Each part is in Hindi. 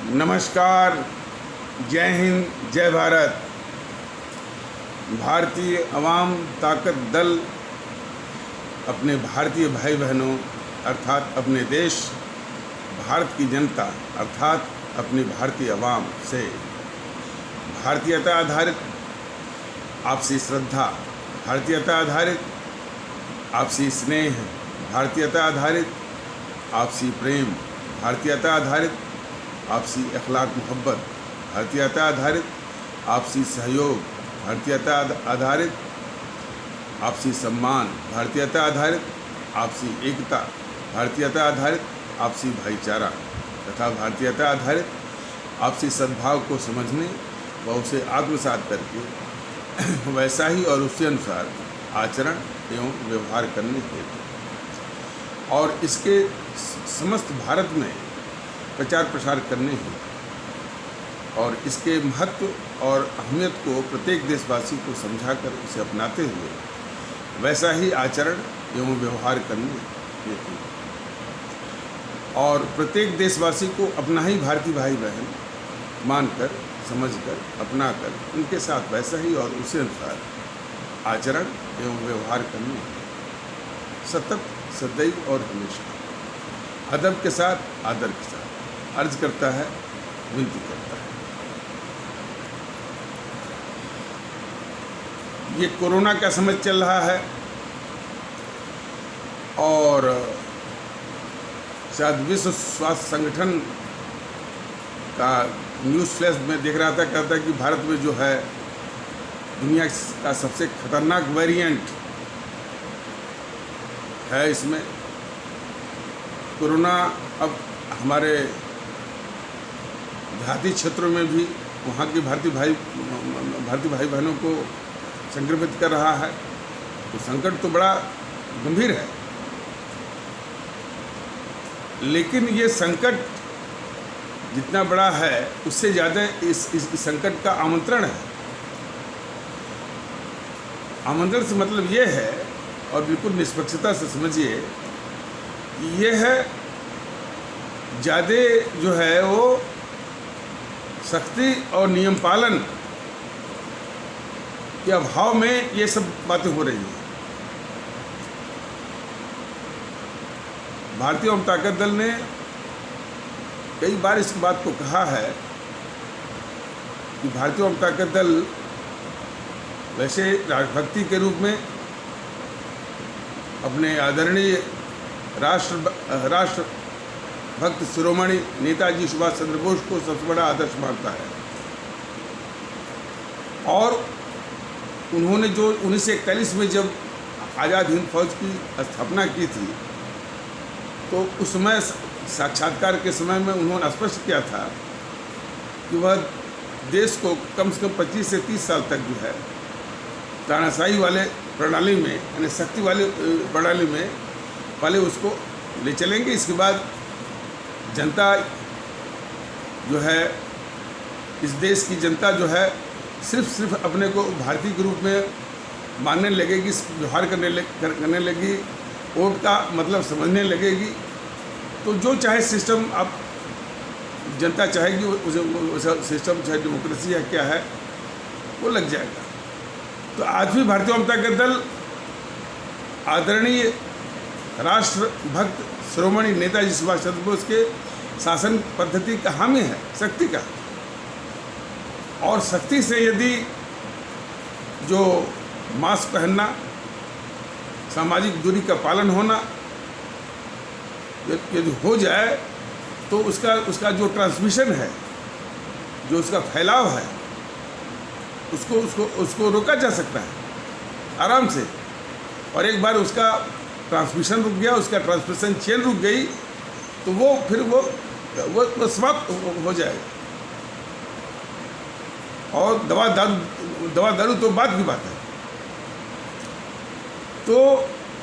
नमस्कार, जय हिंद, जय भारत। भारतीय अवाम ताकत दल अपने भारतीय भाई बहनों अर्थात अपने देश भारत की जनता अर्थात अपनी भारतीय अवाम से भारतीयता आधारित आपसी श्रद्धा, भारतीयता आधारित आपसी स्नेह, भारतीयता आधारित आपसी प्रेम, भारतीयता आधारित आपसी अखलाक मोहब्बत, भारतीयता आधारित आपसी सहयोग, भारतीयता आधारित आपसी सम्मान, भारतीयता आधारित आपसी एकता, भारतीयता आधारित आपसी भाईचारा तथा भारतीयता आधारित आपसी सद्भाव को समझने व उसे आत्मसात करके वैसा ही और उसके अनुसार आचरण एवं व्यवहार करने हेतु और इसके समस्त भारत में प्रचार प्रसार करने हेतु और इसके महत्व और अहमियत को प्रत्येक देशवासी को समझाकर उसे अपनाते हुए वैसा ही आचरण एवं व्यवहार करने हेतु और प्रत्येक देशवासी को अपना ही भारतीय भाई बहन मानकर, समझकर, अपनाकर उनके साथ वैसा ही और उसी अनुसार आचरण एवं व्यवहार करने सतत, सदैव और हमेशा अदब के साथ, आदर के साथ अर्ज करता है, विनती करता है। ये कोरोना का समय चल रहा है और शायद विश्व स्वास्थ्य संगठन का न्यूज़ फ्लैश में देख रहा था, कहता है कि भारत में जो है दुनिया का सबसे खतरनाक वेरिएंट है। इसमें कोरोना अब हमारे देहाती क्षेत्रों में भी वहाँ के भारतीय भाई बहनों को संक्रमित कर रहा है। तो संकट तो बड़ा गंभीर है, लेकिन ये संकट जितना बड़ा है उससे ज़्यादा इस संकट का आमंत्रण है। आमंत्रण से मतलब ये है, और बिल्कुल निष्पक्षता से समझिए, कि ये है ज़्यादा जो है वो सख्ती और नियम पालन के अभाव में ये सब बातें हो रही हैं। भारतीय अवाम ताकत दल ने कई बार इस बात को कहा है कि भारतीय अवाम ताकत दल वैसे राष्ट्रभक्ति के रूप में अपने आदरणीय राष्ट्रभक्त शिरोमणि नेताजी सुभाष चंद्र बोस को सबसे बड़ा आदर्श मानता है। और उन्होंने जो 1941 में जब आज़ाद हिंद फौज की स्थापना की थी, तो उस समय साक्षात्कार के समय में उन्होंने स्पष्ट किया था कि वह देश को कम से कम 25 से 30 साल तक जो है तानाशाही वाले प्रणाली में, यानी शक्ति वाले प्रणाली में पहले उसको ले चलेंगे। इसके बाद जनता जो है, इस देश की जनता जो है सिर्फ अपने को भारतीय के रूप में मानने लगेगी, व्यवहार करने लगी, वोट का मतलब समझने लगेगी। तो जो चाहे सिस्टम आप जनता चाहेगी उस सिस्टम, चाहे डेमोक्रेसी है क्या है, वो लग जाएगा। तो आज भी भारतीय अवाम ताकत दल आदरणीय राष्ट्रभक्त शिरोमणि नेताजी सुभाष चंद्र बोस के शासन पद्धति का हामी है, शक्ति का। और सख्ती से यदि जो मास्क पहनना, सामाजिक दूरी का पालन होना यदि हो जाए, तो उसका जो ट्रांसमिशन है, जो उसका फैलाव है, उसको रोका जा सकता है आराम से। और एक बार उसका ट्रांसमिशन रुक गया, उसका ट्रांसमिशन चेन रुक गई, तो वो फिर वो समाप्त हो जाएगा। और दवा दारू तो बात की बात है। तो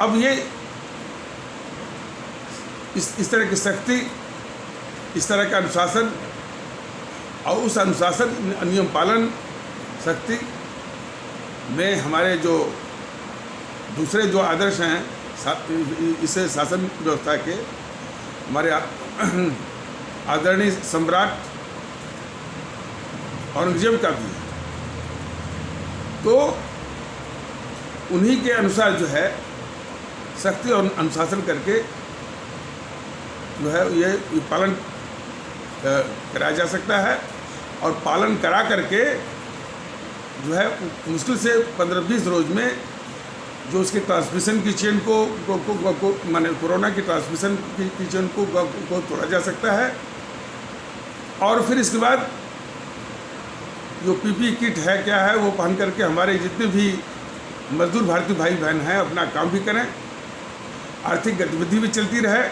अब ये इस तरह की शक्ति, इस तरह का अनुशासन और उस अनुशासन नियम पालन शक्ति में हमारे जो दूसरे जो आदर्श हैं इस शासन व्यवस्था के, हमारे आदरणीय सम्राट औरंगजेब का भी है। तो उन्हीं के अनुसार जो है सख्ती और अनुशासन करके जो है ये पालन कराया जा सकता है। और पालन करा करके जो है मुश्किल से 15-20 रोज में जो उसके ट्रांसमिशन की चेन को माने कोरोना की ट्रांसमिशन की चेन को तोड़ा जा सकता है। और फिर इसके बाद जो पीपी किट है क्या है वो पहन करके हमारे जितने भी मजदूर भारतीय भाई बहन हैं अपना काम भी करें, आर्थिक गतिविधि भी चलती रहे,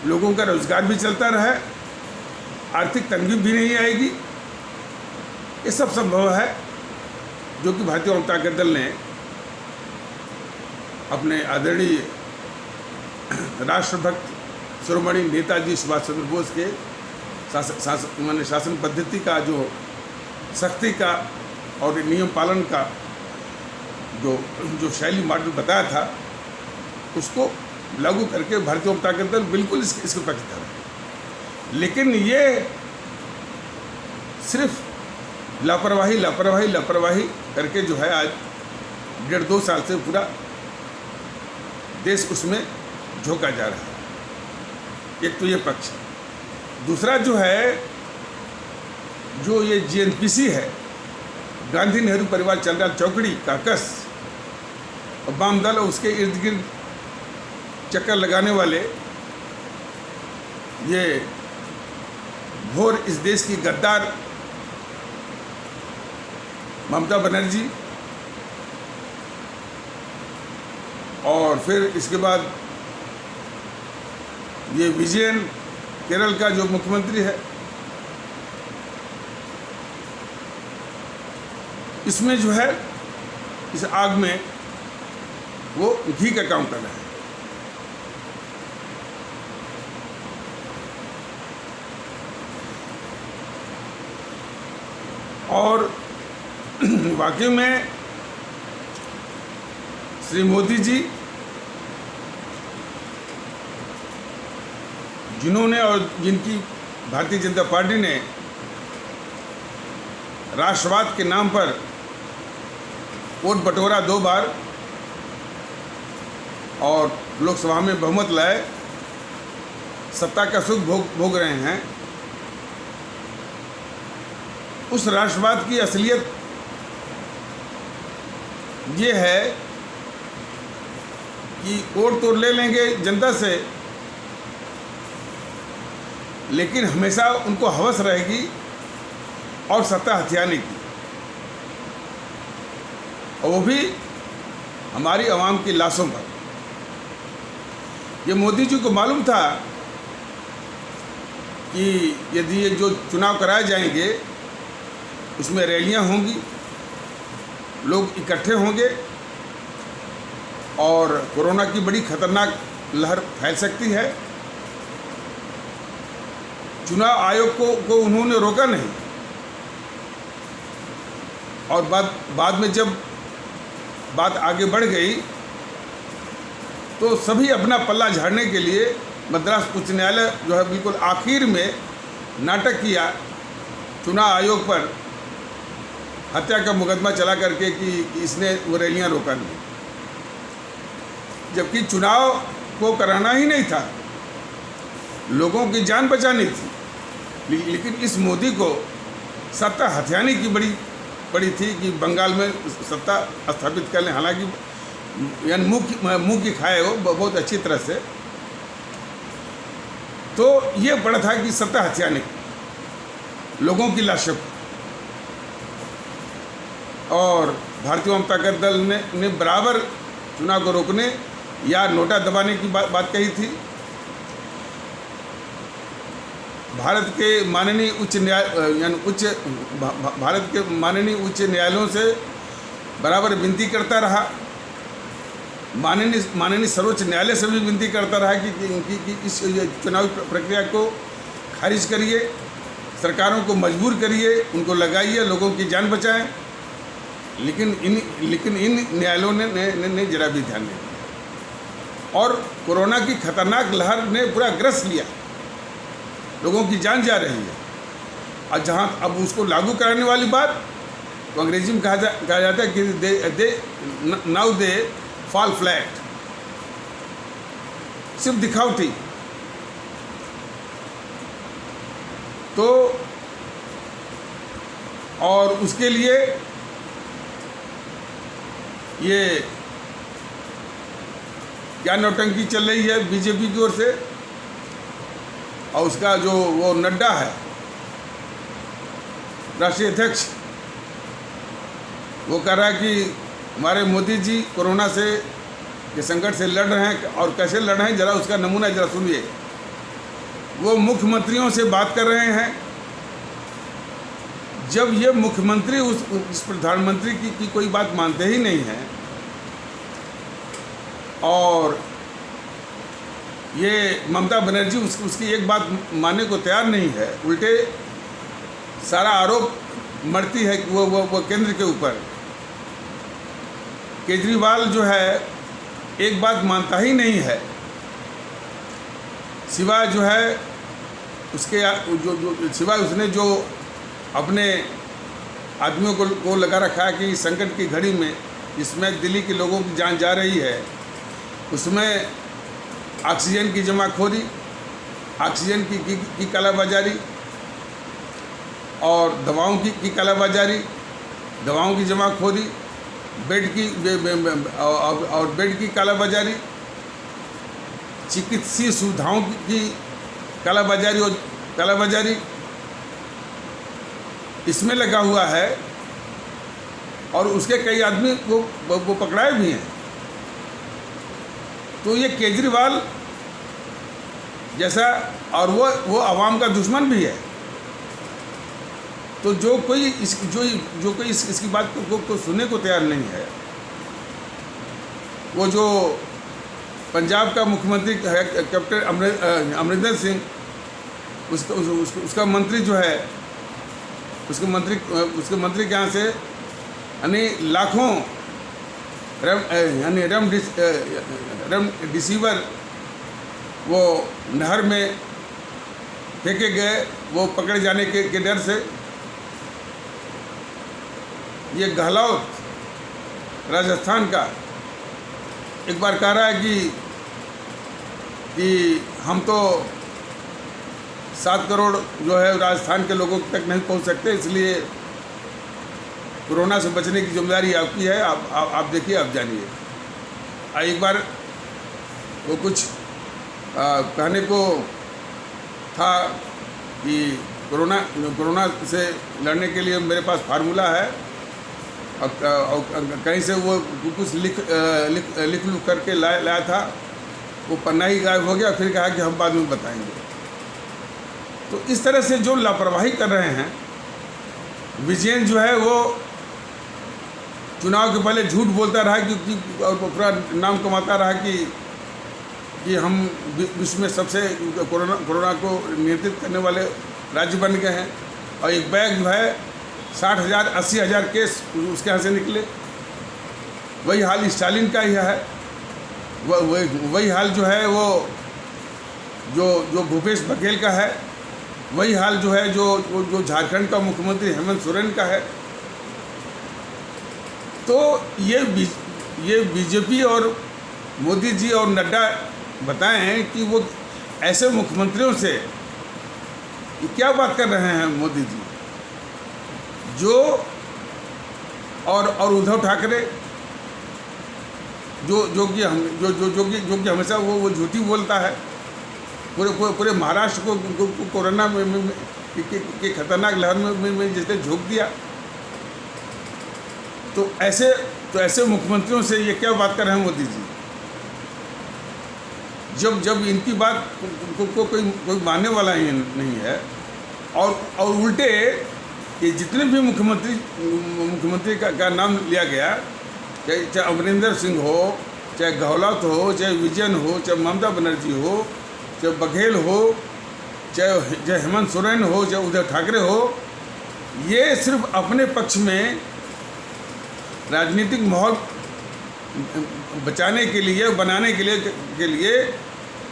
लोगों का रोजगार भी चलता रहे, आर्थिक तंगी भी नहीं आएगी। ये सब संभव है जो कि भारतीय जनता दल ने अपने आदरणीय राष्ट्रभक्त शिरोमणि नेताजी सुभाष चंद्र बोस के शासन पद्धति का जो सख्ती का और नियम पालन का जो शैली मॉडल बताया था उसको लागू करके भारतीय जनता दल बिल्कुल इसके पक्ष था। लेकिन ये सिर्फ लापरवाही करके जो है आज 1.5-2 साल से पूरा देश उसमें झोंका जा रहा है। एक तो ये पक्ष। दूसरा जो है जो ये जीएनपीसी है, गांधी नेहरू परिवार चल रहा चौकड़ी काकस और वाम दल और उसके इर्द गिर्द चक्कर लगाने वाले ये घोर इस देश की गद्दार ममता बनर्जी, और फिर इसके बाद ये विजयन केरल का जो मुख्यमंत्री है, इसमें जो है इस आग में वो घी का काम कर रहा है। और वाकई में श्री मोदी जी जिन्होंने और जिनकी भारतीय जनता पार्टी ने राष्ट्रवाद के नाम पर वोट बटोरा 2 बार और लोकसभा में बहुमत लाए, सत्ता का सुख भोग रहे हैं, उस राष्ट्रवाद की असलियत ये है कि वोट तो ले लेंगे जनता से, लेकिन हमेशा उनको हवस रहेगी और सत्ता हथियाने की, और वो भी हमारी आवाम की लाशों पर। ये मोदी जी को मालूम था कि यदि ये जो चुनाव कराए जाएंगे उसमें रैलियां होंगी, लोग इकट्ठे होंगे और कोरोना की बड़ी खतरनाक लहर फैल सकती है। चुनाव आयोग को उन्होंने रोका नहीं, और बाद में जब बात आगे बढ़ गई तो सभी अपना पल्ला झाड़ने के लिए मद्रास उच्च न्यायालय जो है बिल्कुल आखिर में नाटक किया, चुनाव आयोग पर हत्या का मुकदमा चला करके कि इसने वो रैलियां रोका नहीं, जबकि चुनाव को कराना ही नहीं था, लोगों की जान बचानी थी। लेकिन इस मोदी को सत्ता हथियाने की बड़ी थी कि बंगाल में सत्ता स्थापित कर लें। हालांकि यानी मुंह की खाए हो बहुत अच्छी तरह से, तो ये बड़ा था कि सत्ता हथियाने की लोगों की लाशों को। और भारतीय जनता दल ने बराबर चुनाव को रोकने या नोटा दबाने की बात कही थी। भारत के माननीय उच्च न्यायालयों से बराबर विनती करता रहा, माननीय सर्वोच्च न्यायालय से भी विनती करता रहा कि इस चुनावी प्रक्रिया को खारिज करिए, सरकारों को मजबूर करिए, उनको लगाइए, लोगों की जान बचाएं। लेकिन इन न्यायालयों ने जरा भी ध्यान नहीं दिया, और कोरोना की खतरनाक लहर ने पूरा ग्रस लिया, लोगों की जान जा रही है। और जहाँ अब उसको लागू कराने वाली बात, तो अंग्रेजी में कहा जाता है कि नाउ दे फॉल फ्लैट, सिर्फ दिखावटी। तो और उसके लिए ये क्या नौटंकी चल रही है बीजेपी की ओर से, और उसका जो वो नड्डा है राष्ट्रीय अध्यक्ष, वो कह रहा है कि हमारे मोदी जी कोरोना से के संकट से लड़ रहे हैं, और कैसे लड़ रहे हैं जरा उसका नमूना जरा सुनिए। वो मुख्यमंत्रियों से बात कर रहे हैं, जब ये मुख्यमंत्री उस प्रधानमंत्री की कोई बात मानते ही नहीं हैं, और ये ममता बनर्जी उसकी एक बात मानने को तैयार नहीं है, उल्टे सारा आरोप मरती है कि वो केंद्र के ऊपर। केजरीवाल जो है एक बात मानता ही नहीं है, सिवाय जो है उसके सिवाय उसने जो अपने आदमियों को लगा रखा है कि संकट की घड़ी में जिसमें दिल्ली के लोगों की जान जा रही है, उसमें ऑक्सीजन की जमाखोरी, ऑक्सीजन की कालाबाजारी, और दवाओं की कालाबाजारी, दवाओं की जमाखोरी, बेड की और बेड की कालाबाजारी, चिकित्सीय सुविधाओं की कालाबाजारी इसमें लगा हुआ है, और उसके कई आदमी वो पकड़ाए भी हैं। तो ये केजरीवाल जैसा, और वो आवाम का दुश्मन भी है। तो जो कोई इसकी बात को सुनने को तैयार नहीं है, वो जो पंजाब का मुख्यमंत्री है कैप्टन अमरिंदर सिंह, उसका मंत्री जो है, उसके मंत्री के यहाँ से यानी लाखों रेमडेसिविर वो नहर में फेंके गए, वो पकड़े जाने के डर से। ये गहलोत राजस्थान का एक बार कह रहा है कि हम तो 7 करोड़ जो है राजस्थान के लोगों तक नहीं पहुंच सकते, इसलिए कोरोना से बचने की जिम्मेदारी आपकी है, आप देखिए, आप जानिए। एक बार वो कुछ कहने को था कि कोरोना से लड़ने के लिए मेरे पास फार्मूला है, और कहीं से वो कुछ लिख करके लाया था, वो पन्ना ही गायब हो गया, फिर कहा कि हम बाद में बताएंगे। तो इस तरह से जो लापरवाही कर रहे हैं, विजयन जो है वो चुनाव के पहले झूठ बोलता रहा कि और पूरा नाम कमाता रहा कि हम विश्व में सबसे कोरोना को नियंत्रित करने वाले राज्य बन गए हैं, और एक बैग जो है 60,000 80,000 केस उसके यहाँ से निकले। वही हाल स्टालिन का ही है, वही हाल जो है वो जो भूपेश बघेल का है, वही हाल जो है जो झारखंड का मुख्यमंत्री हेमंत सोरेन का है। तो ये बीजेपी और मोदी जी और नड्डा बताएं कि वो ऐसे मुख्यमंत्रियों से क्या बात कर रहे हैं मोदी जी, जो और उद्धव ठाकरे जो कि हमेशा वो झूठी बोलता है, पूरे महाराष्ट्र को कोरोना के खतरनाक लहर में जिसने झोंक दिया। तो ऐसे मुख्यमंत्रियों से ये क्या बात कर रहे हैं मोदी जी, जब इनकी बात को कोई मानने वाला ही नहीं है। और उल्टे ये जितने भी मुख्यमंत्री का नाम लिया गया, चाहे अमरिंदर सिंह हो, चाहे गहलोत हो, चाहे विजयन हो, चाहे ममता बनर्जी हो, चाहे बघेल हो, चाहे हेमंत सोरेन हो, चाहे उद्धव ठाकरे हो, ये सिर्फ अपने पक्ष में राजनीतिक माहौल बचाने के लिए, बनाने के लिए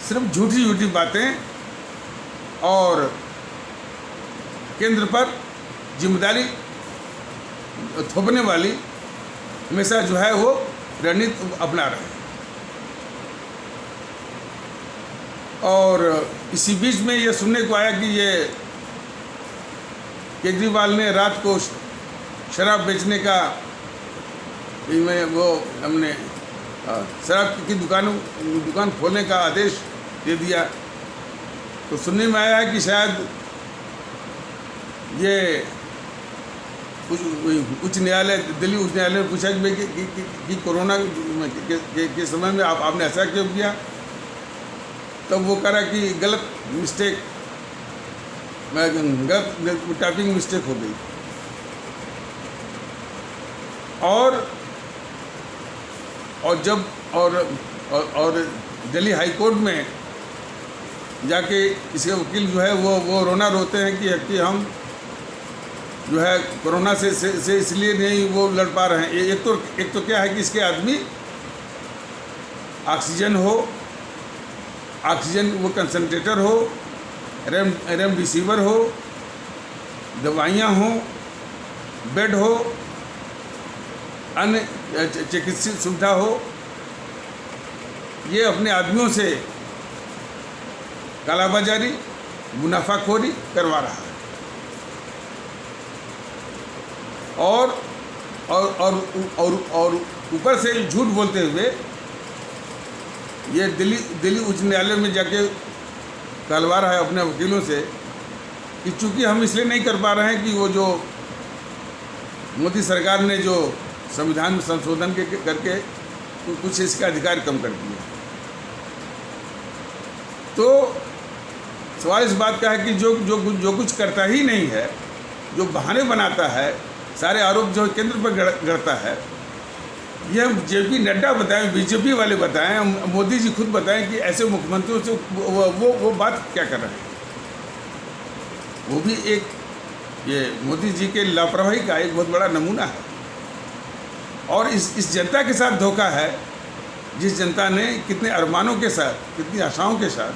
सिर्फ झूठी बातें और केंद्र पर जिम्मेदारी थोपने वाली हमेशा जो है वो रणनीति अपना रहे हैं। और इसी बीच में ये सुनने को आया कि ये केजरीवाल ने रात को शराब बेचने का हमने शराब की दुकान खोलने का आदेश दे दिया। तो सुनने में आया है कि शायद ये उच्च न्यायालय, दिल्ली उच्च न्यायालय ने पूछा कि कोरोना के समय में आपने ऐसा क्यों किया। तब वो कह रहा कि गलत टाइपिंग मिस्टेक हो गई। और दिल्ली हाई कोर्ट में जाके इसके वकील जो है वो रोना रोते हैं कि हम जो है कोरोना से इसलिए नहीं वो लड़ पा रहे हैं। एक तो क्या है कि इसके आदमी ऑक्सीजन वो कंसंट्रेटर हो, रेमडेसिविर हो, दवाइयाँ हो, बेड हो, अन्य चिकित्सीय सुविधा हो, ये अपने आदमियों से कालाबाजारी, मुनाफाखोरी करवा रहा है। और ऊपर से झूठ बोलते हुए ये दिल्ली उच्च न्यायालय में जाके कहलवा रहा है अपने वकीलों से कि चूंकि हम इसलिए नहीं कर पा रहे हैं कि वो जो मोदी सरकार ने जो संविधान में संशोधन करके कुछ इसका अधिकार कम कर दिया। तो सवाल इस बात का है कि जो कुछ करता ही नहीं है, जो बहाने बनाता है, सारे आरोप जो केंद्र पर गढ़ता है, यह जेपी नड्डा बताएं, बीजेपी वाले बताएं, मोदी जी खुद बताएं कि ऐसे मुख्यमंत्रियों से वो बात क्या कर रहे हैं। वो भी एक ये मोदी जी के लापरवाही का एक बहुत बड़ा नमूना है। और इस जनता के साथ धोखा है, जिस जनता ने कितने अरमानों के साथ, कितनी आशाओं के साथ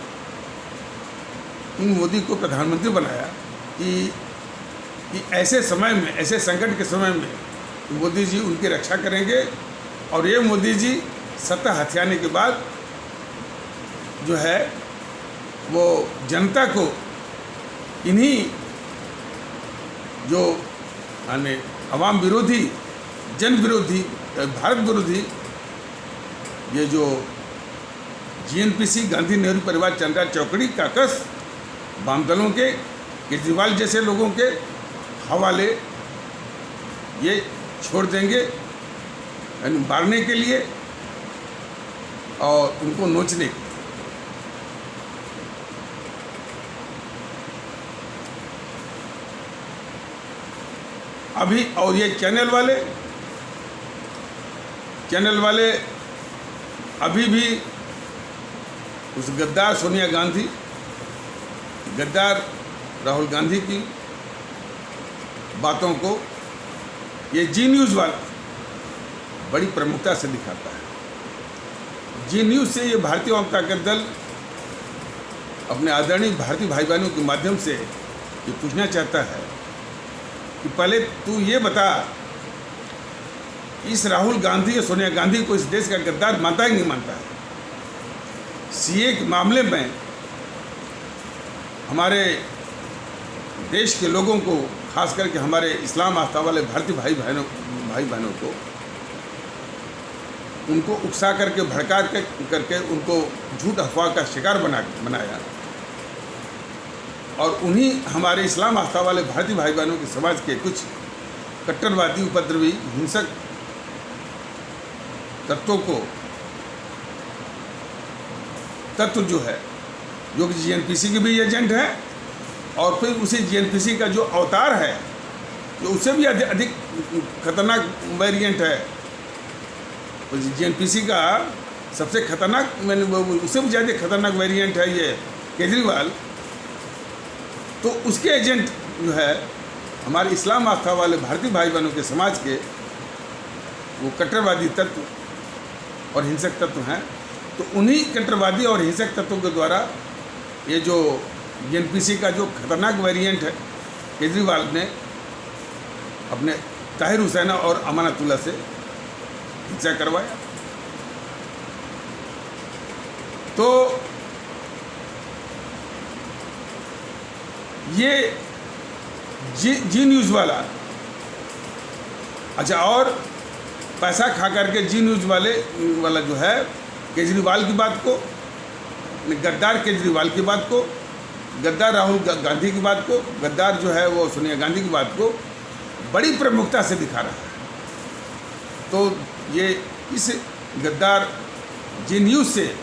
मोदी को प्रधानमंत्री बनाया कि ऐसे समय में, ऐसे संकट के समय में मोदी जी उनकी रक्षा करेंगे। और ये मोदी जी सत्ता हथियाने के बाद जो है वो जनता को इन्हीं जो यानी अवाम विरोधी, जन विरोधी, भारत विरोधी ये जो GNPC गांधी नेहरू परिवार चंद्रा चौकड़ी काकस वाम दलों के, केजरीवाल जैसे लोगों के हवाले ये छोड़ देंगे, यानी मारने के लिए और उनको नोचने के लिए। अभी और ये चैनल वाले अभी भी उस गद्दार सोनिया गांधी, गद्दार राहुल गांधी की बातों को ये जी न्यूज़ वाला बड़ी प्रमुखता से दिखाता है। जी न्यूज़ से ये भारतीय जनता दल अपने आदरणीय भारतीय भाई बहनों के माध्यम से ये पूछना चाहता है कि पहले तू ये बता, इस राहुल गांधी और सोनिया गांधी को इस देश का गद्दार मानता ही नहीं मानता है। CA के मामले में हमारे देश के लोगों को, खास करके हमारे इस्लाम आस्था वाले भारतीय भाई बहनों को उनको उकसा करके, भड़का करके उनको झूठ अफवाह का शिकार बनाया। और उन्हीं हमारे इस्लाम आस्था वाले भारतीय भाई बहनों के समाज के कुछ कट्टरवादी, उपद्रवी, हिंसक तत्व जो है, जो कि GNPC के भी एजेंट है, और फिर उसी GNPC का जो अवतार है, जो उससे भी अधिक खतरनाक वेरिएंट है, तो GNPC का सबसे खतरनाक, उससे भी ज़्यादा खतरनाक वेरिएंट है ये केजरीवाल। तो उसके एजेंट जो है हमारे इस्लाम आस्था वाले भारतीय भाई बहनों के समाज के वो कट्टरवादी तत्व और हिंसक तत्व हैं। तो उन्हीं कट्टरवादी और हिंसक तत्वों के द्वारा ये जो GNPC का जो खतरनाक वेरिएंट है, केजरीवाल ने अपने ताहिर हुसैन और अमानतुल्लाह से हिंसा करवाया। तो ये जी न्यूज़ वाला, अच्छा, और पैसा खा करके जी न्यूज़ वाला जो है केजरीवाल की बात को, गद्दार केजरीवाल की बात को, गद्दार राहुल गांधी की बात को, गद्दार जो है वो सोनिया गांधी की बात को बड़ी प्रमुखता से दिखा रहा है। तो ये इस गद्दार जी न्यूज़ से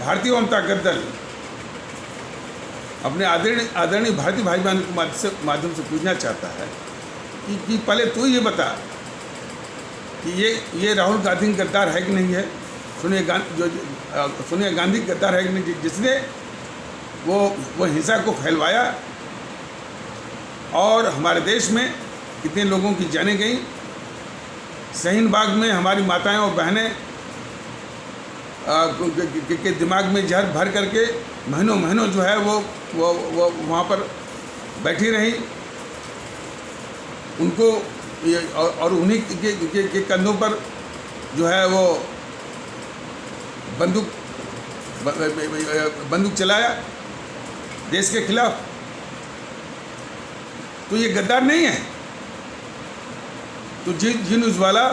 भारतीय जनता दल अपने आदरणीय भारतीय भाई बहन के माध्यम से पूछना चाहता है कि पहले तू ये बता कि ये राहुल गांधी गद्दार है कि नहीं है, सोनिया गांधी गद्दार है कि नहीं, जिसने वो हिंसा को फैलवाया और हमारे देश में कितने लोगों की जानें गई। शहीन बाग में हमारी माताएं और बहनें के दिमाग में जहर भर करके महीनों जो है वो वहाँ पर बैठी रही। उनको और उन्हीं के कंधों पर जो है वो बंदूक चलाया देश के खिलाफ। तो ये गद्दार नहीं है। तो जी न्यूज़ वाला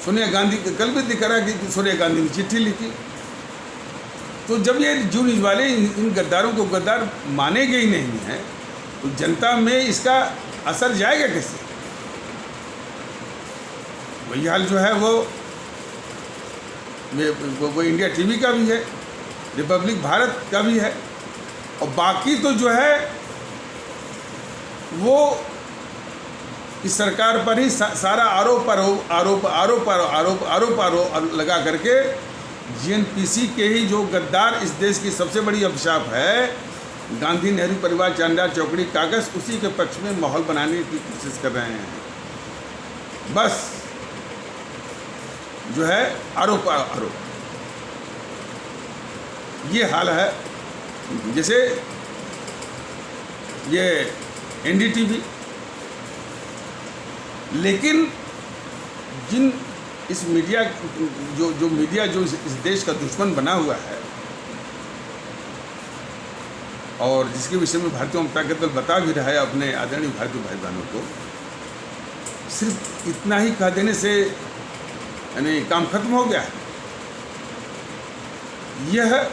सोनिया गांधी, कल भी दिख रहा कि सोनिया गांधी ने चिट्ठी लिखी। तो जब ये जी न्यूज़ वाले इन गद्दारों को गद्दार मानेंगे ही नहीं हैं, तो जनता में इसका असर जाएगा कैसे? वही हाल जो है वो इंडिया टीवी का भी है, रिपब्लिक भारत का भी है, और बाकी तो जो है वो इस सरकार पर ही सारा आरोप लगा करके जीएनपीसी के ही जो गद्दार इस देश की सबसे बड़ी अभिशाप है, गांधी नेहरू परिवार चांदा चौकड़ी कागज, उसी के पक्ष में माहौल बनाने की कोशिश कर रहे हैं। बस जो है आरोप ये हाल है। जैसे ये एनडीटीवी, लेकिन जिन इस मीडिया जो मीडिया जो इस देश का दुश्मन बना हुआ है और जिसके विषय में भारतीय जनता दल बता भी रहा है अपने आदरणीय भारतीय भाई बहनों को, सिर्फ इतना ही कह देने से यानी काम खत्म हो गया। यह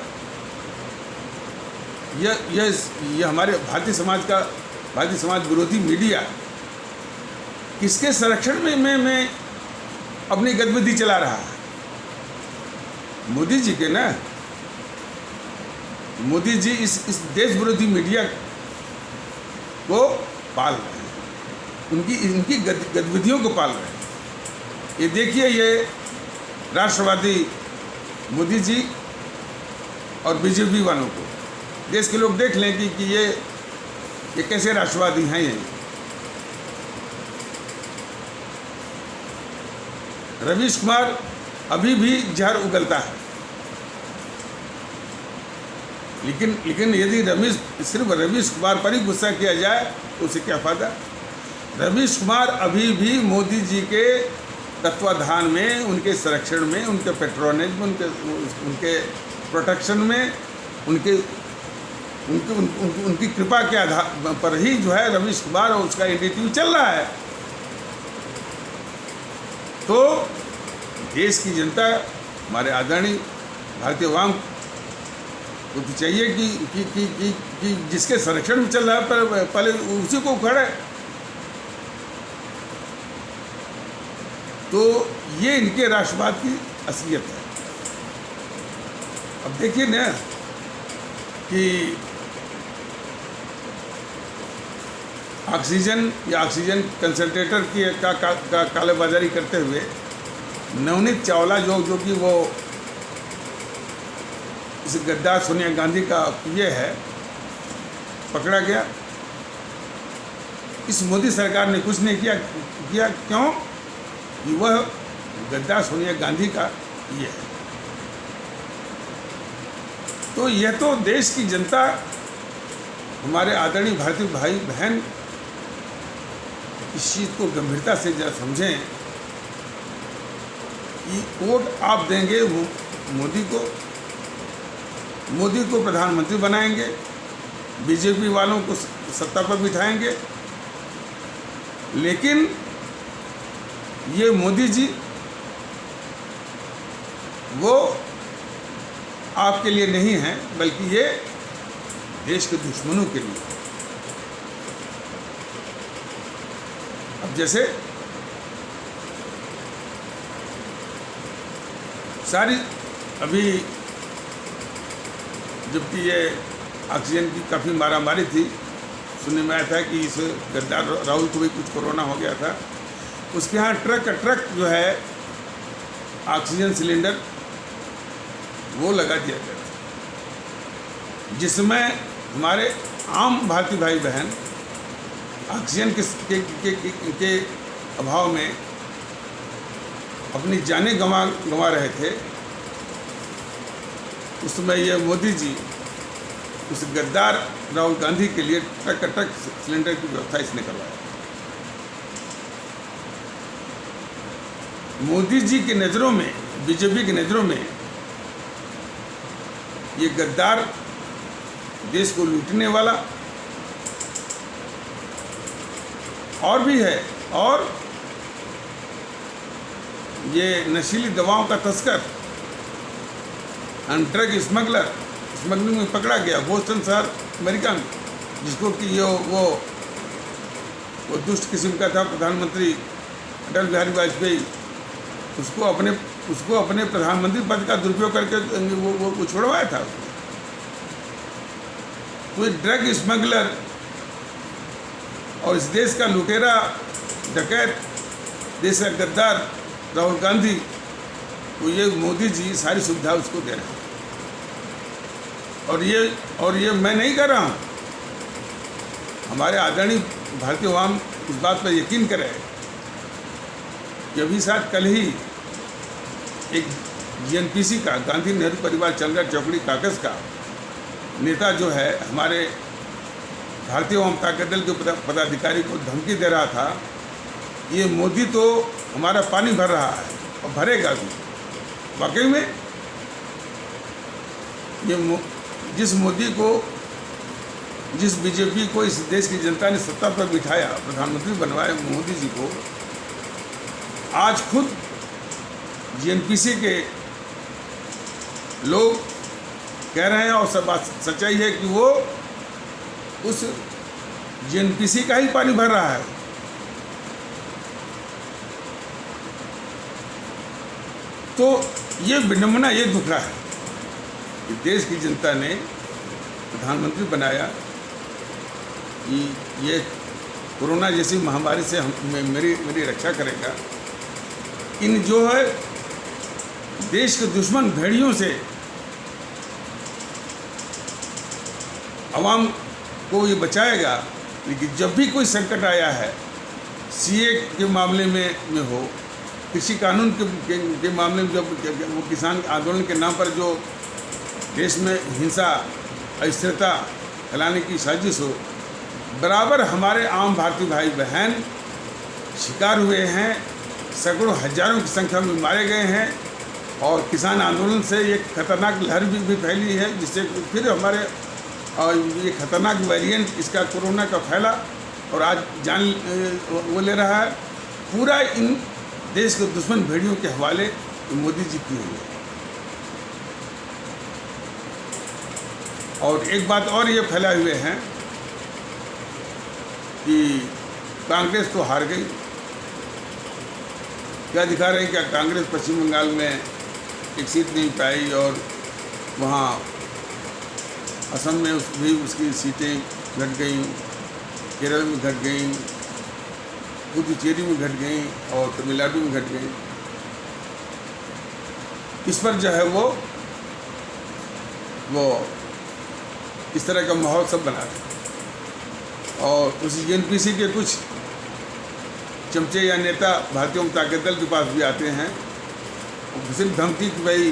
हमारे भारतीय समाज विरोधी मीडिया किसके संरक्षण में अपनी गतिविधि चला रहा है? मोदी जी के ना। मोदी जी इस देश विरोधी मीडिया को पाल रहे हैं, इनकी गतिविधियों को पाल रहे हैं। ये देखिए, ये राष्ट्रवादी मोदी जी और बीजेपी वालों को देश के लोग देख लें कि ये कैसे राष्ट्रवादी हैं। ये रवीश कुमार अभी भी जहर उगलता है, लेकिन यदि सिर्फ रवीश कुमार पर ही गुस्सा किया जाए तो उसे क्या फ़ायदा? रवीश कुमार अभी भी मोदी जी के तत्वाधान में, उनके संरक्षण में, उनके पेट्रोनेज में, उनके प्रोटेक्शन में, उनकी कृपा के आधार पर ही जो है रवीश कुमार और उसका एनडीटीवी चल रहा है। तो देश की जनता, हमारे आदरणीय भारतीय अवाम को तो चाहिए कि जिसके संरक्षण में चल रहा है पहले उसी को उखाड़े। तो ये इनके राष्ट्रवाद की असलियत है। अब देखिए ना कि ऑक्सीजन कंसंट्रेटर की का कालेबाजारी करते हुए नवनीत चावला जो कि वो इस गद्दार सोनिया गांधी का ये है, पकड़ा गया। इस मोदी सरकार ने कुछ नहीं किया। क्यों? कि वह गद्दार सोनिया गांधी का ये है। तो यह तो देश की जनता हमारे आदरणीय भारतीय भाई बहन इस चीज़ को गंभीरता से जरा समझें कि वोट आप देंगे मोदी को प्रधानमंत्री बनाएंगे, बीजेपी वालों को सत्ता पर बिठाएंगे, लेकिन ये मोदी जी वो आपके लिए नहीं हैं, बल्कि ये देश के दुश्मनों के लिए। अब जैसे सारी अभी जबकि ये ऑक्सीजन की काफ़ी मारामारी थी, सुनने में आया था कि इस गद्दार राहुल को भी कुछ कोरोना हो गया था, उसके यहाँ ट्रक जो है ऑक्सीजन सिलेंडर वो लगा दिया गया था, जिसमें हमारे आम भारतीय भाई बहन ऑक्सीजन के अभाव में अपनी जानें गंवा रहे थे। उस समय ये मोदी जी उस गद्दार राहुल गांधी के लिए ट्रक सिलेंडर की व्यवस्था इसने करवाया। मोदी जी की नज़रों में, बीजेपी की नज़रों में ये गद्दार देश को लूटने वाला और भी है, और ये नशीली दवाओं का तस्कर एंड ड्रग स्मगलिंग में पकड़ा गया बोस्टन शहर अमेरिका में, जिसको कि वो दुष्ट किस्म का था प्रधानमंत्री अटल बिहारी वाजपेयी, उसको अपने प्रधानमंत्री पद का दुरुपयोग करके वो छुड़वाया था। कोई ड्रग स्मगलर और इस देश का लुटेरा डकैत, देश का गद्दार राहुल गांधी को ये मोदी जी सारी सुविधा उसको दे रहे हैं। और ये मैं नहीं कर रहा हूँ, हमारे आदरणीय भारतीय अवाम इस बात पर यकीन करें कि अभी शायद कल ही एक GNPC का, गांधी नेहरू परिवार चंद्र चौकड़ी काकस का नेता जो है हमारे भारतीय अवाम ताकत दल के पदाधिकारी को धमकी दे रहा था, ये मोदी तो हमारा पानी भर रहा है और भरेगा भी। वाकई में ये जिस मोदी को, जिस बीजेपी को इस देश की जनता ने सत्ता पर बिठाया, प्रधानमंत्री बनवाए मोदी जी को, आज खुद GNPC के लोग कह रहे हैं, और सब बात सच्चाई है कि वो उस GNPC का ही पानी भर रहा है। तो ये विडंबना, ये दुख रहा है कि देश की जनता ने प्रधानमंत्री बनाया कि ये कोरोना जैसी महामारी से मेरी रक्षा करेगा। इन जो है देश के दुश्मन भेड़ियों से आवाम को ये बचाएगा। लेकिन जब भी कोई संकट आया है, CA के मामले में हो, कृषि कानून के मामले में, जब वो किसान आंदोलन के नाम पर जो देश में हिंसा, अस्थिरता फैलाने की साजिश हो, बराबर हमारे आम भारतीय भाई बहन शिकार हुए हैं, सैकड़ों हजारों की संख्या में मारे गए हैं, और किसान आंदोलन से एक खतरनाक लहर भी फैली है, जिससे फिर हमारे ये खतरनाक वेरिएंट इसका कोरोना का फैला और आज जान वो ले रहा है। पूरा इन देश के दुश्मन भेड़ियों के हवाले मोदी जी की हुई है। और एक बात और ये फैलाए हुए हैं कि कांग्रेस तो हार गई। क्या दिखा रहे हैं? क्या कांग्रेस पश्चिम बंगाल में एक सीट नहीं पाई, और वहाँ असम में उसकी सीटें घट गई, केरल में घट गई, पुदुचेरी में घट गई, और तमिलनाडु में घट गई। इस पर जो है वो इस तरह का माहौल सब बना रहे। और उस GNPC के कुछ चमचे या नेता भारतीय जनता दल के पास भी आते हैं, सिर्फ धमकी कि भाई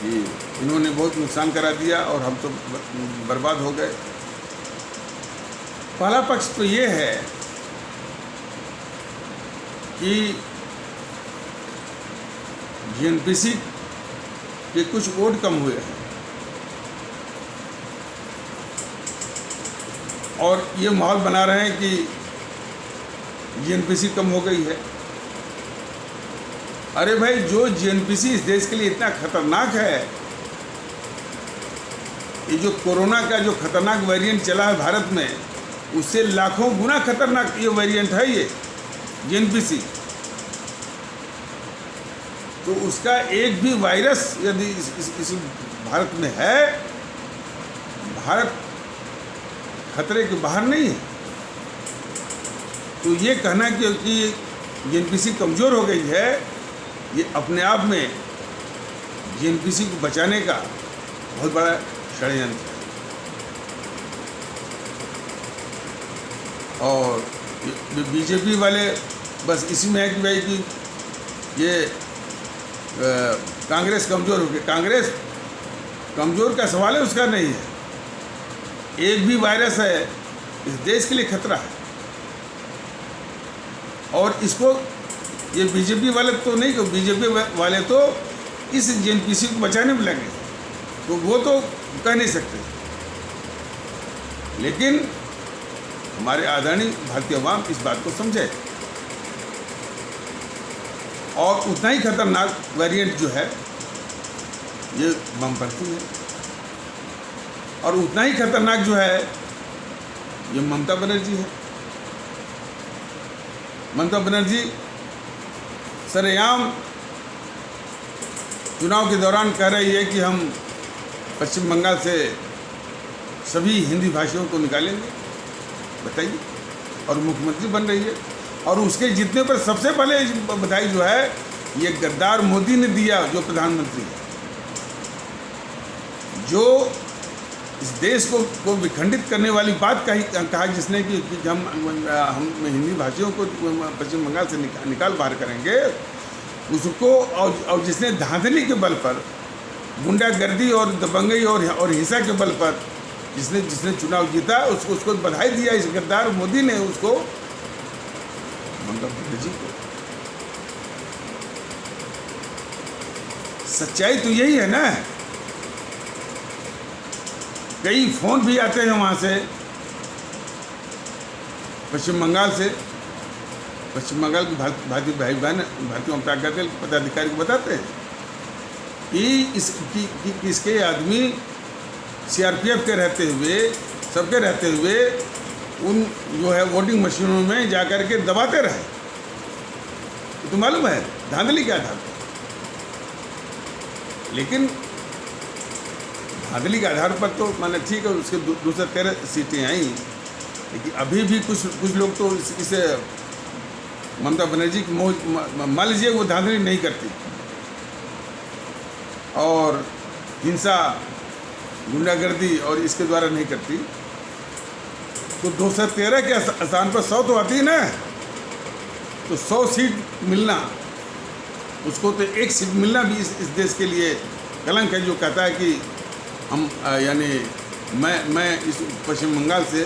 कि इन्होंने बहुत नुकसान करा दिया और हम तो बर्बाद हो गए। पहला पक्ष तो ये है कि जीएनपीसी के कुछ वोट कम हुए हैं और ये माहौल बना रहे हैं कि जीएनपीसी कम हो गई है। अरे भाई, जो जीएनपीसी इस देश के लिए इतना खतरनाक है, ये जो कोरोना का जो खतरनाक वेरिएंट चला है भारत में, उससे लाखों गुना खतरनाक ये वेरिएंट है ये जीएनपीसी। तो उसका एक भी वायरस यदि इस भारत में है, भारत खतरे के बाहर नहीं है। तो ये कहना कि जीएनपीसी कमज़ोर हो गई है, ये अपने आप में जीएनपीसी को बचाने का बहुत बड़ा षड्यंत्र है। और बीजेपी वाले बस इसी में है कि भाई कि ये कांग्रेस कमज़ोर हो गई। कांग्रेस कमज़ोर का सवाल है, उसका नहीं है। एक भी वायरस है इस देश के लिए खतरा है और इसको ये बीजेपी वाले तो नहीं, कि बीजेपी वाले तो इस जीएनपीसी को बचाने में लगे, तो वो तो कह नहीं सकते। लेकिन हमारे आदरणीय भारतीय अवाम इस बात को समझे और उतना ही खतरनाक वेरिएंट जो है ये वामपंथी है और उतना ही खतरनाक जो है ये ममता बनर्जी है। ममता बनर्जी सरेआम चुनाव के दौरान कह रही है कि हम पश्चिम बंगाल से सभी हिंदी भाषियों को निकालेंगे, बताइए, और मुख्यमंत्री बन रही है। और उसके जीतने पर सबसे पहले बधाई जो है ये गद्दार मोदी ने दिया, जो प्रधानमंत्री है, जो इस देश को विखंडित करने वाली बात कहा जिसने कि हम हिंदी भाषियों को पश्चिम बंगाल से निकाल बाहर करेंगे, उसको और जिसने धांधली के बल पर, गुंडागर्दी और दबंगई और हिंसा के बल पर जिसने चुनाव जीता, उसको बधाई दिया इस गद्दार मोदी ने, उसको ममता बनर्जी को। सच्चाई तो यही है ना। कई फ़ोन भी आते हैं वहाँ से, पश्चिम बंगाल से। पश्चिम बंगाल के भारतीय भाई बहन, भारतीय जनता पार्टी के पदाधिकारी को बताते हैं कि इसके आदमी सीआरपीएफ के रहते हुए, सबके रहते हुए उन जो है वोटिंग मशीनों में जाकर के दबाते रहे। तो मालूम है धांधली के आधार पर। लेकिन धांधली के आधार पर तो माने ठीक है, उसके 213 सीटें आई, लेकिन अभी भी कुछ लोग तो इसे ममता बनर्जी की मान लीजिए वो धांधली नहीं करती और हिंसा, गुंडागर्दी और इसके द्वारा नहीं करती, तो 213 के स्थान पर 100 तो आती है ना। तो 100 सीट मिलना, उसको तो एक सीट मिलना भी इस देश के लिए कलंक है। जो कहता है कि हम यानी मैं इस पश्चिम बंगाल से,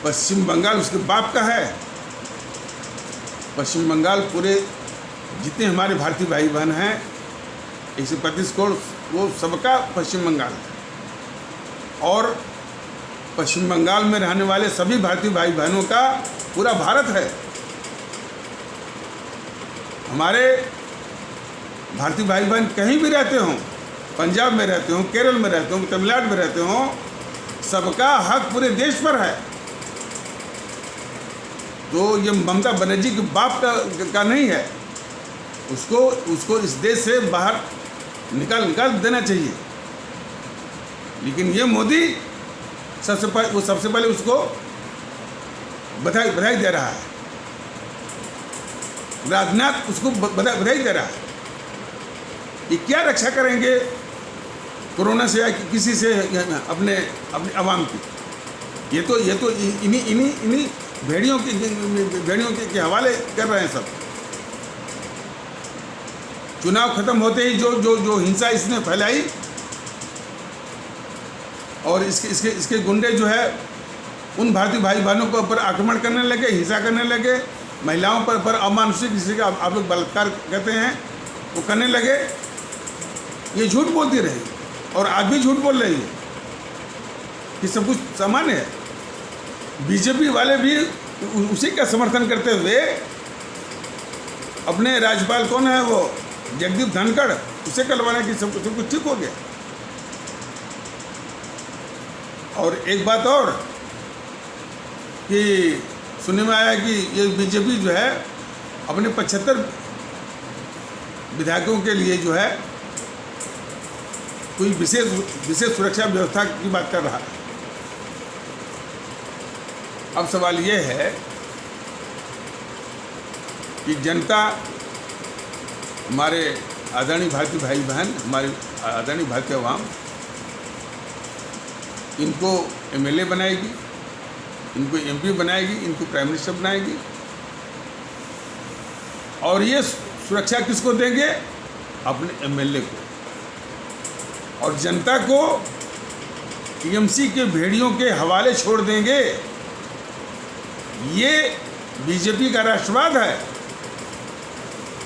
पश्चिम बंगाल उसके बाप का है। पश्चिम बंगाल पूरे जितने हमारे भारतीय भाई बहन हैं 135 करोड़, वो सबका पश्चिम बंगाल है। और पश्चिम बंगाल में रहने वाले सभी भारतीय भाई बहनों का पूरा भारत है। हमारे भारतीय भाई बहन कहीं भी रहते हों, पंजाब में रहते हों, केरल में रहते हों, तमिलनाडु में रहते हों, सबका हक पूरे देश पर है। तो ये ममता बनर्जी के बाप का नहीं है, उसको इस देश से बाहर निकाल देना चाहिए। लेकिन ये मोदी सबसे पहले उसको बधाई दे रहा है। राजनाथ उसको बधाई दे रहा है। ये क्या रक्षा करेंगे कोरोना से या किसी से अपने अवाम की? ये तो इन्हीं भेड़ियों के हवाले कर रहे हैं सब। चुनाव खत्म होते ही जो जो जो हिंसा इसने फैलाई और इसके गुंडे जो है उन भारतीय भाई बहनों के ऊपर आक्रमण करने लगे, हिंसा करने लगे, महिलाओं पर अमानुषिक, जिसे आप लोग बलात्कार कहते हैं, वो करने लगे। ये झूठ बोलती रही और आज भी झूठ बोल रही है कि सब कुछ सामान्य है। बीजेपी वाले भी उसी का समर्थन करते हुए अपने राज्यपाल कौन है वो जगदीप धनखड़, उसे कलवाने की सब कुछ ठीक हो गया। और एक बात और कि सुनने में आया कि ये बीजेपी जो है अपने 75 विधायकों के लिए जो है कोई विशेष सुरक्षा व्यवस्था की बात कर रहा है। अब सवाल ये है कि जनता, हमारे आदरणीय भारतीय भाई बहन, हमारे आदरणीय भारतीय अवाम इनको एमएलए बनाएगी, इनको एमपी बनाएगी, इनको प्राइम मिनिस्टर बनाएगी। और ये सुरक्षा किसको देंगे? अपने एमएलए को। और जनता को टीएमसी के भेड़ियों के हवाले छोड़ देंगे। ये बीजेपी का राष्ट्रवाद है।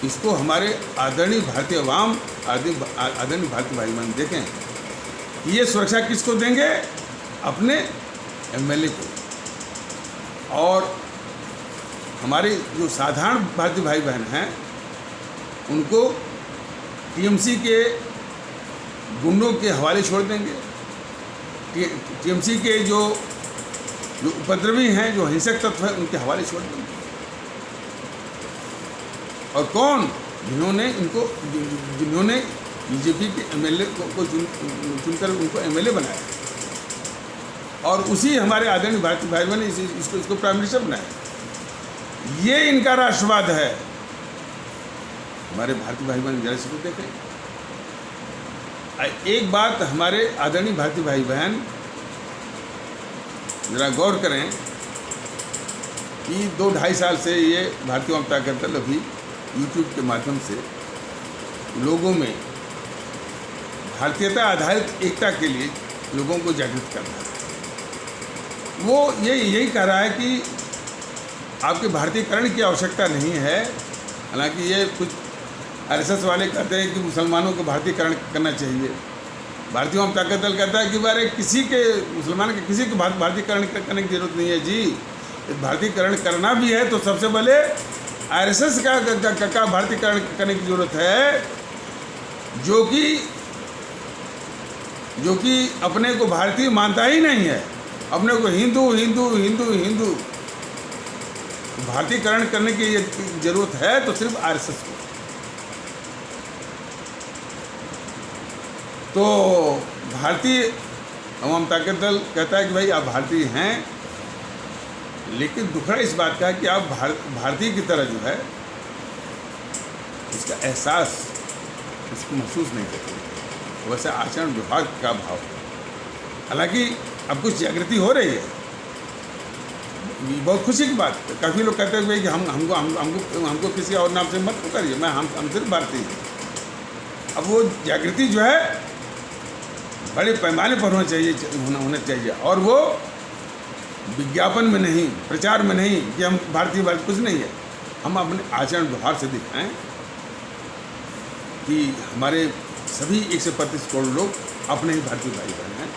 इसको हमारे आदरणीय भारतीय अवाम, आदरणीय भारतीय भाई बहन देखें, ये सुरक्षा किसको देंगे? अपने एमएलए को। और हमारे जो साधारण भारतीय भाई बहन हैं उनको टीएमसी के गुंडों के हवाले छोड़ देंगे। टीएमसी के जो उपद्रवी हैं, जो हिंसक तत्व हैं, उनके हवाले छोड़ देंगे। और कौन? जिन्होंने बीजेपी के एमएलए को चुनकर उनको एमएलए बनाया और उसी हमारे आदरणीय भारतीय भाई बहन ने इसको प्राइम मिनिस्टर बनाया। ये इनका राष्ट्रवाद है। हमारे भारतीय भाई बहन जरा से देखें। एक बात हमारे आदरणीय भारतीय भाई बहन जरा गौर करें कि 2-2.5 साल से ये भारतीय जनता दल अभी यूट्यूब के माध्यम से लोगों में भारतीयता आधारित एकता के लिए लोगों को जागृत कर रहा है। वो यही कह रहा है कि आपके भारतीयकरण की आवश्यकता नहीं है। हालांकि ये कुछ आरएसएस वाले कहते हैं कि मुसलमानों को भारतीयकरण करना चाहिए। भारतीय जनता दल कहता है कि बारे किसी के मुसलमान के किसी को भारतीयकरण करने की जरूरत नहीं है जी। भारतीयकरण करना भी है तो सबसे पहले आरएसएस का भारतीयकरण करने की जरूरत है, जो कि अपने को भारतीय मानता ही नहीं है, अपने को हिंदू हिंदू हिंदू हिंदू। भारतीयकरण करने की जरूरत है तो सिर्फ आरएसएस को। तो भारतीय अवाम ताकत दल कहता है कि भाई आप भारतीय हैं, लेकिन दुखड़ा इस बात का है कि आप भारतीय की तरह जो है इसका एहसास, इसको महसूस नहीं करते। वैसे आचरण व्यवहार का भाव। हालांकि अब कुछ जागृति हो रही है, बहुत खुशी की बात है। काफ़ी लोग कहते हैं कि हमको किसी और नाम से मत पुकारिए, हम सिर्फ भारतीय हैं। अब वो जागृति जो है बड़े पैमाने पर होना चाहिए और वो विज्ञापन में नहीं, प्रचार में नहीं कि हम भारतीय कुछ नहीं है। हम अपने आचरण व्यवहार से दिखाएं कि हमारे सभी 135 करोड़ लोग अपने ही भारतीय भाई बहन हैं।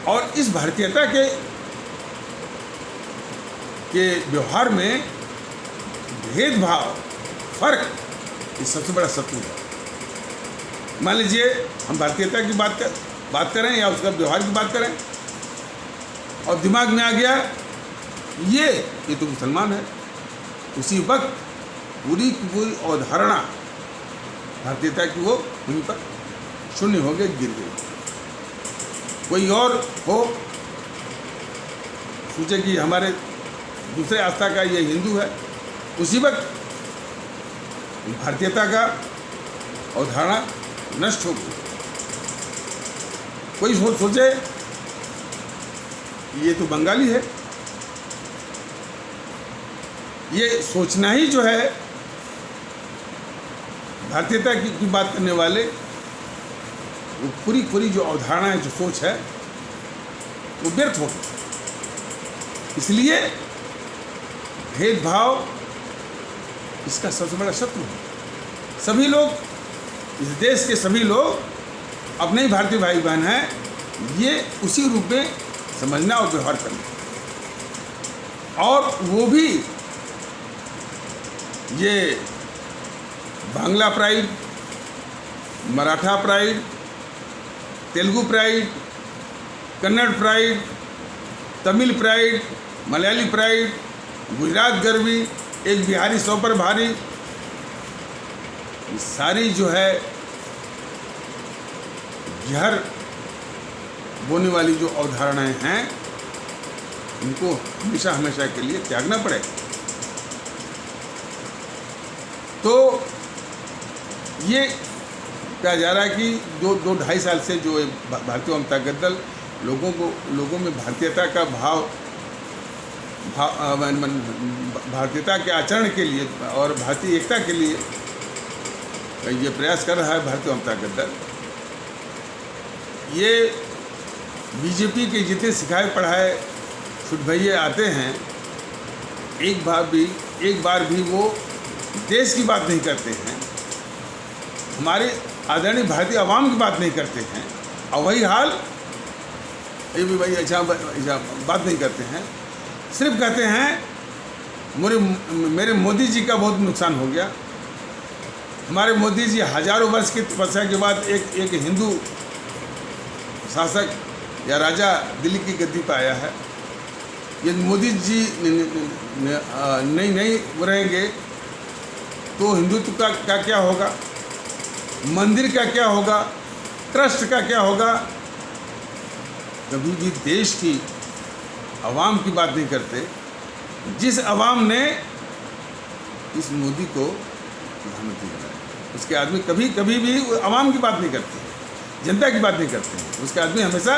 और इस भारतीयता के व्यवहार में भेदभाव, फर्क, ये सबसे बड़ा शत्रु है। मान लीजिए हम भारतीयता की बात करें या उसका व्यवहार की बात करें और दिमाग में आ गया ये तो मुसलमान है, उसी वक्त पूरी की पूरी अवधारणा भारतीयता की वो वहीं पर शून्य हो गई, गिर गई। कोई और हो सोचे कि हमारे दूसरे आस्था का ये हिंदू है, उसी वक्त भारतीयता का अवधारणा नष्ट हो गई। कोई सोचे ये तो बंगाली है, ये सोचना ही जो है भारतीयता की बात करने वाले वो पूरी जो अवधारणा है, जो सोच है, वो व्यर्थ हो गई। इसलिए भेदभाव इसका सबसे बड़ा शत्रु है। सभी लोग, इस देश के सभी लोग अपने ही भारतीय भाई बहन हैं, ये उसी रूप में समझना और व्यवहार करना। और वो भी ये Bangla pride, Maratha pride, Telugu pride, Kannada pride, Tamil pride, Malayali pride, Gujarat गर्वी, एक बिहारी 100 पर भारी, ये सारी जो है जहर बोने वाली जो अवधारणाएं हैं, इनको हमेशा हमेशा के लिए त्यागना पड़ेगा। तो ये कहा जा रहा है कि दो ढाई साल से जो भारतीय जनता दल लोगों में भारतीयता का भारतीयता के आचरण के लिए और भारतीय एकता के लिए ये प्रयास कर रहा है भारतीय जनता दल। ये बीजेपी के जितने सिखाए पढ़ाए छुट भैये आते हैं, एक बार भी वो देश की बात नहीं करते हैं, हमारे आदरणीय भारतीय आवाम की बात नहीं करते हैं। और वही हाल ये भी भाई अच्छा बात नहीं करते हैं, सिर्फ कहते हैं मेरे मोदी जी का बहुत नुकसान हो गया। हमारे मोदी जी हजारों वर्ष की तपस्या के बाद एक हिंदू शासक या राजा दिल्ली की गद्दी पर आया है। यदि मोदी जी नहीं रहेंगे तो हिंदुत्व का क्या होगा, मंदिर का क्या होगा, ट्रस्ट का क्या होगा। कभी भी देश की आवाम की बात नहीं करते। जिस आवाम ने इस मोदी को प्रधानमंत्री बनाया, उसके आदमी कभी भी आवाम की बात नहीं करते, जनता की बात नहीं करते हैं। उसके आदमी हमेशा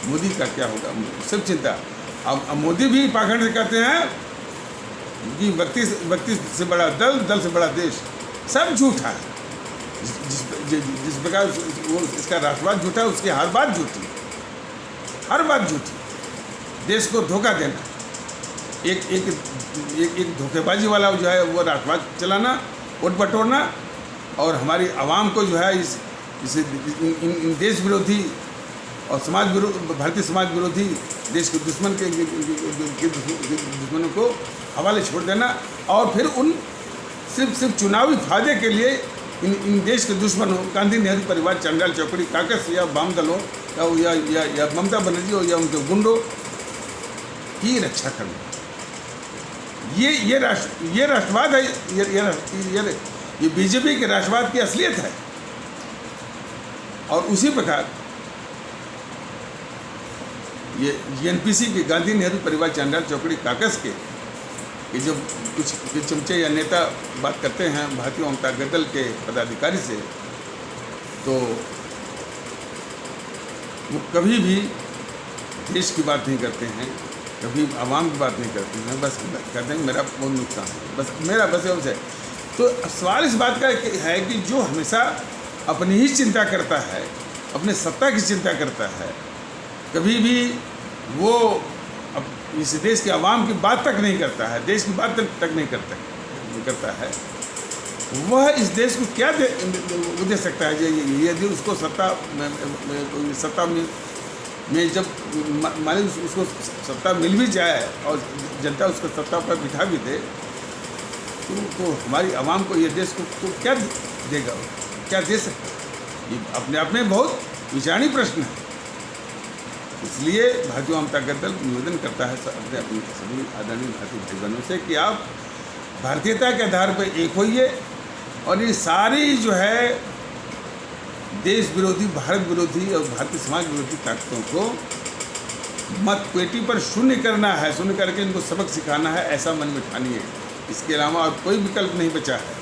मोदी का क्या होगा सिर्फ चिंता। अब मोदी भी पाखंड से कहते हैं कि व्यक्ति से बड़ा दल से बड़ा देश, सब झूठा है। जिस प्रकार वो इसका राष्ट्रवाद झूठा है, उसकी हर बात झूठी, हर बात झूठी। देश को धोखा देना, एक धोखेबाजी वाला जो है वो राष्ट्रवाद चलाना, वोट बटोरना, और हमारी आवाम को जो है इन देश विरोधी और भारतीय समाज विरोधी देश के दुश्मन के दुश्मनों को हवाले छोड़ देना। और फिर उन सिर्फ चुनावी फायदे के लिए इन देश के दुश्मनों, गांधी नेहरू परिवार, चंडाल चौकड़ी काकस या वाम दलों या ममता बनर्जी हो या उनके गुंडों की रक्षा करना, ये राष्ट्रवाद है। ये बीजेपी के राष्ट्रवाद की असलियत है। और उसी प्रकार ये एनपीसी के, गांधी नेहरू परिवार, चंडाल चौकड़ी काकस के कि जब कुछ चमचे या नेता बात करते हैं भारतीय जनता दल के पदाधिकारी से, तो वो कभी भी देश की बात नहीं करते हैं, कभी आवाम की बात नहीं करते हैं, बस कहते हैं मेरा बहुत नुकसान है, बस है। तो सवाल इस बात का है कि जो हमेशा अपनी ही चिंता करता है, अपने सत्ता की चिंता करता है, कभी भी वो इस देश के आवाम की बात तक नहीं करता है, देश की बात तक नहीं करता है, वह इस देश को क्या दे सकता है। यदि उसको सत्ता में जब मान लीजिए उसको सत्ता मिल भी जाए और जनता उसको सत्ता पर बिठा भी दे, तो हमारी आवाम को ये देश को क्या देगा, क्या दे सकता है। ये अपने आप में बहुत विचारणीय प्रश्न है। इसलिए भारतीय जनता दल निवेदन करता है अपने सभी आदरणीय भारतीय भाई बहनों से कि आप भारतीयता के आधार पर एक होइए और ये सारी जो है देश विरोधी, भारत विरोधी और भारतीय समाज विरोधी ताकतों को मत पेटी पर शून्य करना है, शून्य करके इनको सबक सिखाना है, ऐसा मन में ठानिए। इसके अलावा और कोई विकल्प नहीं बचा है।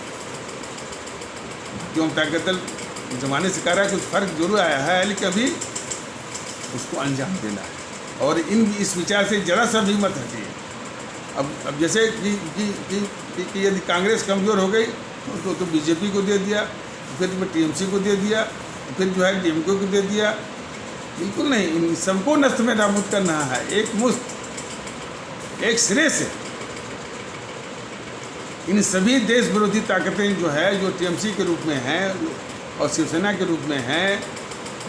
भारतीय जनता दल जमाने से कह रहा है कुछ फर्क जरूर आया है, लेकिन अभी उसको अंजाम देना है। और इस विचार से जरा सा भी मत हटिए। अब जैसे कि यदि कांग्रेस कमज़ोर हो गई तो बीजेपी को दे दिया, फिर टीएमसी को दे दिया, फिर जो है डीएमके को दे दिया। बिल्कुल नहीं, इन सबको नष्ट में नाबूद करना है, एक मुश्त, एक सिरे से। इन सभी देश विरोधी ताकतें जो है, जो टीएमसी के रूप में हैं और शिवसेना के रूप में हैं,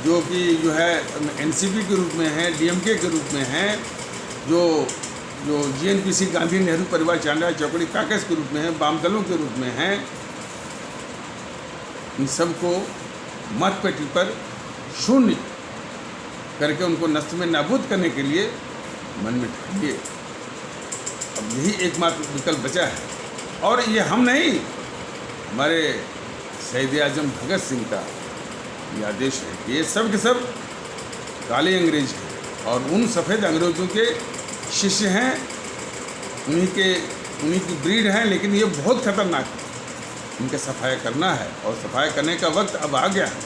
जो कि जो है एनसीपी के रूप में हैं, डीएमके के रूप में हैं, जो जीएनपीसी गांधी नेहरू परिवार चांदा चौकड़ी कांग्रेस के रूप में हैं, वाम दलों के रूप में हैं, इन सबको मतपेटी पर शून्य करके उनको नष्ट में नाबूद करने के लिए मन में ठानिए। अब यही एकमात्र विकल्प बचा है, और ये हम नहीं, हमारे शहीद आजम भगत सिंह का ये आदेश है। ये सब के सब काले अंग्रेज हैं और उन सफ़ेद अंग्रेजों के शिष्य हैं, उन्हीं की ब्रीड हैं, लेकिन ये बहुत खतरनाक है। इनका सफाया करना है और सफाया करने का वक्त अब आ गया है।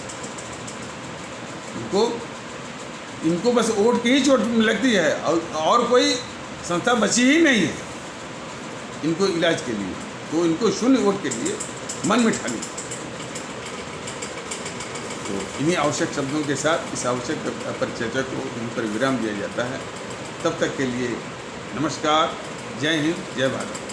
इनको बस वोट की ही चोट लगती है और कोई संस्था बची ही नहीं है इनको इलाज के लिए, तो इनको शून्य वोट के लिए मन में ठानी। तो इन्हीं आवश्यक शब्दों के साथ इस आवश्यक परिचर्चा को यहीं पर विराम दिया जाता है। तब तक के लिए नमस्कार, जय हिंद, जय भारत।